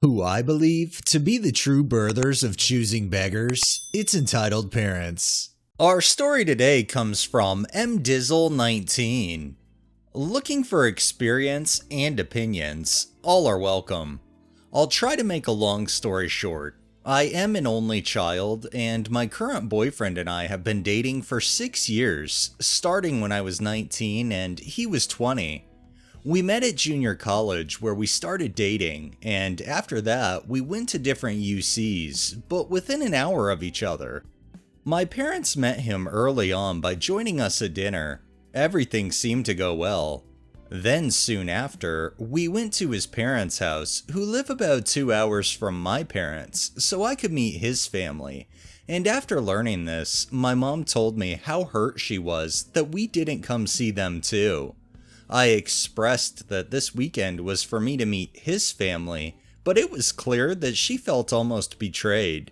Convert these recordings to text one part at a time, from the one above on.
Who I believe to be the true birthers of choosing beggars, it's entitled parents. Our story today comes from mdizzle19. Looking for experience and opinions, all are welcome. I'll try to make a long story short. I am an only child, and my current boyfriend and I have been dating for 6 years, starting when I was 19 and he was 20. We met at junior college where we started dating, and after that we went to different UCs, but within an hour of each other. My parents met him early on by joining us at dinner. Everything seemed to go well. Then soon after, we went to his parents' house, who live about 2 hours from my parents, so I could meet his family. And after learning this, my mom told me how hurt she was that we didn't come see them too. I expressed that this weekend was for me to meet his family, but it was clear that she felt almost betrayed.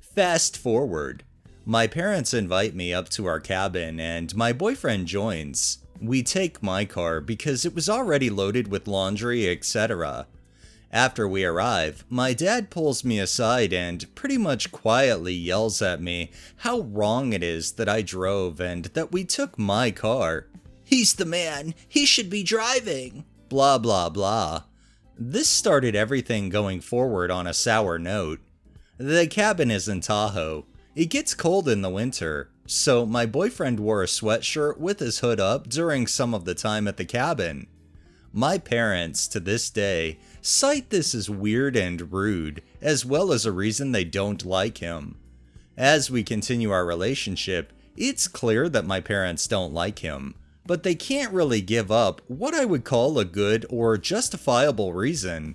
Fast forward. My parents invite me up to our cabin and my boyfriend joins. We take my car because it was already loaded with laundry, etc. After we arrive, my dad pulls me aside and pretty much quietly yells at me how wrong it is that I drove and that we took my car. He's the man, he should be driving, blah blah blah. This started everything going forward on a sour note. The cabin is in Tahoe. It gets cold in the winter, so my boyfriend wore a sweatshirt with his hood up during some of the time at the cabin. My parents, to this day, cite this as weird and rude, as well as a reason they don't like him. As we continue our relationship, it's clear that my parents don't like him. But they can't really give up what I would call a good or justifiable reason.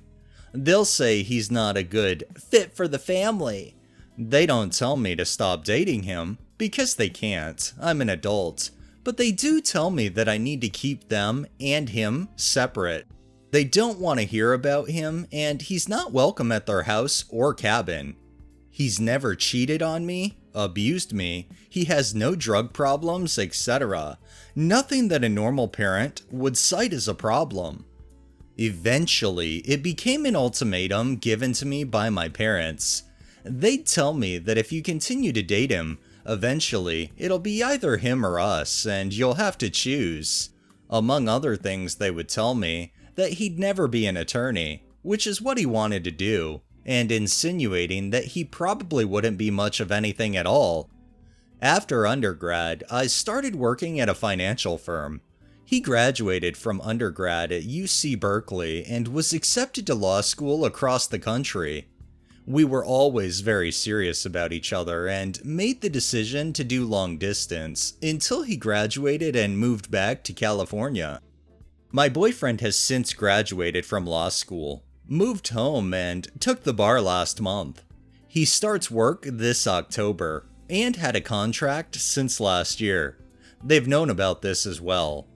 They'll say he's not a good fit for the family. They don't tell me to stop dating him, because they can't, I'm an adult, but they do tell me that I need to keep them and him separate. They don't want to hear about him, and he's not welcome at their house or cabin. He's never cheated on me, abused me, he has no drug problems, etc. Nothing that a normal parent would cite as a problem. Eventually, it became an ultimatum given to me by my parents. They'd tell me that if you continue to date him, eventually it'll be either him or us, and you'll have to choose. Among other things, they would tell me that he'd never be an attorney, which is what he wanted to do, and insinuating that he probably wouldn't be much of anything at all. After undergrad, I started working at a financial firm. He graduated from undergrad at UC Berkeley and was accepted to law school across the country. We were always very serious about each other and made the decision to do long distance until he graduated and moved back to California. My boyfriend has since graduated from law school, moved home, and took the bar last month. He starts work this October and had a contract since last year. They've known about this as well.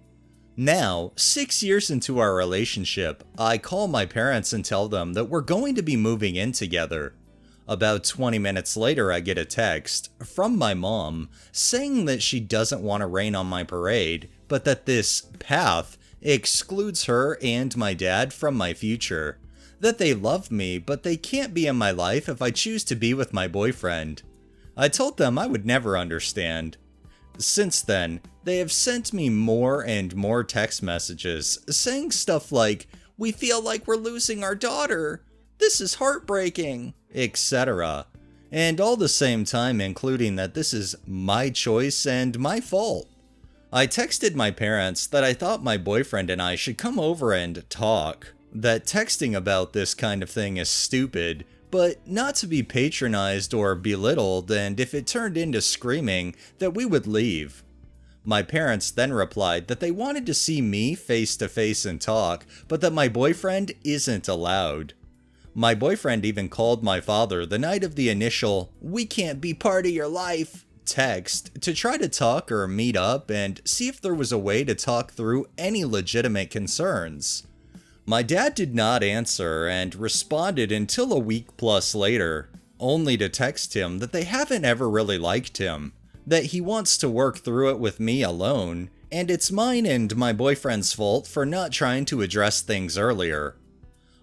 Now, 6 years into our relationship, I call my parents and tell them that we're going to be moving in together. About 20 minutes later, I get a text from my mom saying that she doesn't want to rain on my parade, but that this path excludes her and my dad from my future. That they love me, but they can't be in my life if I choose to be with my boyfriend. I told them I would never understand. Since then, they have sent me more and more text messages saying stuff like, "We feel like we're losing our daughter. This is heartbreaking," etc. And all the same time including that this is my choice and my fault. I texted my parents that I thought my boyfriend and I should come over and talk. That texting about this kind of thing is stupid, but not to be patronized or belittled, and if it turned into screaming, that we would leave. My parents then replied that they wanted to see me face to face and talk, but that my boyfriend isn't allowed. My boyfriend even called my father the night of the initial "we can't be part of your life" text to try to talk or meet up and see if there was a way to talk through any legitimate concerns. My dad did not answer and responded until a week plus later, only to text him that they haven't ever really liked him, that he wants to work through it with me alone, and it's mine and my boyfriend's fault for not trying to address things earlier.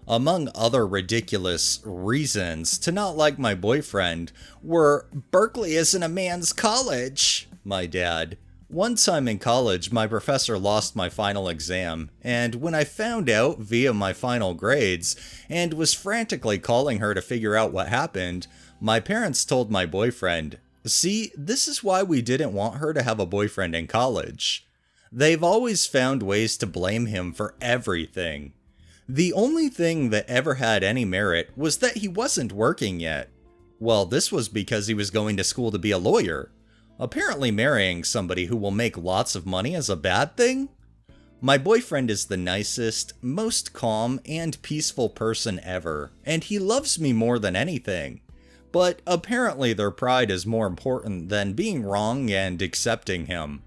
Among other ridiculous reasons to not like my boyfriend were, "Berkeley isn't a man's college," my dad. One time in college, my professor lost my final exam, and when I found out via my final grades and was frantically calling her to figure out what happened, my parents told my boyfriend, "See, this is why we didn't want her to have a boyfriend in college." They've always found ways to blame him for everything. The only thing that ever had any merit was that he wasn't working yet. Well, this was because he was going to school to be a lawyer. Apparently marrying somebody who will make lots of money is a bad thing? My boyfriend is the nicest, most calm, and peaceful person ever, and he loves me more than anything. But apparently their pride is more important than being wrong and accepting him.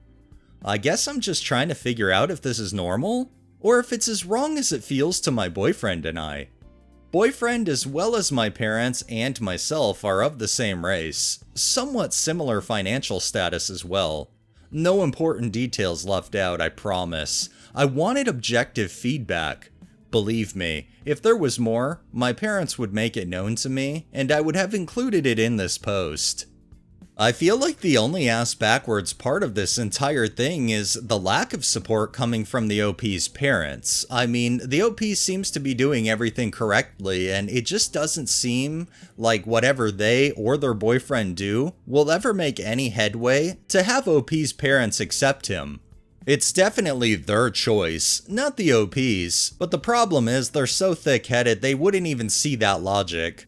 I guess I'm just trying to figure out if this is normal, or if it's as wrong as it feels to my boyfriend and I. Boyfriend, as well as my parents and myself, are of the same race, somewhat similar financial status as well. No important details left out, I promise. I wanted objective feedback. Believe me, if there was more, my parents would make it known to me, and I would have included it in this post. I feel like the only ass backwards part of this entire thing is the lack of support coming from the OP's parents. I mean, the OP seems to be doing everything correctly, and it just doesn't seem like whatever they or their boyfriend do will ever make any headway to have OP's parents accept him. It's definitely their choice, not the OP's, but the problem is they're so thick-headed they wouldn't even see that logic.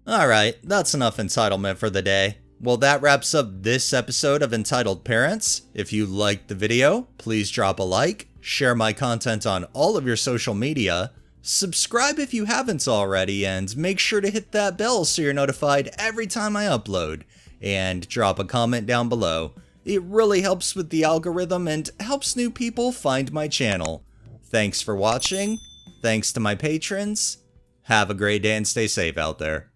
Alright, that's enough entitlement for the day. Well, that wraps up this episode of Entitled Parents. If you liked the video, please drop a like, share my content on all of your social media, subscribe if you haven't already, and make sure to hit that bell so you're notified every time I upload, and drop a comment down below. It really helps with the algorithm and helps new people find my channel. Thanks for watching, thanks to my patrons, have a great day and stay safe out there.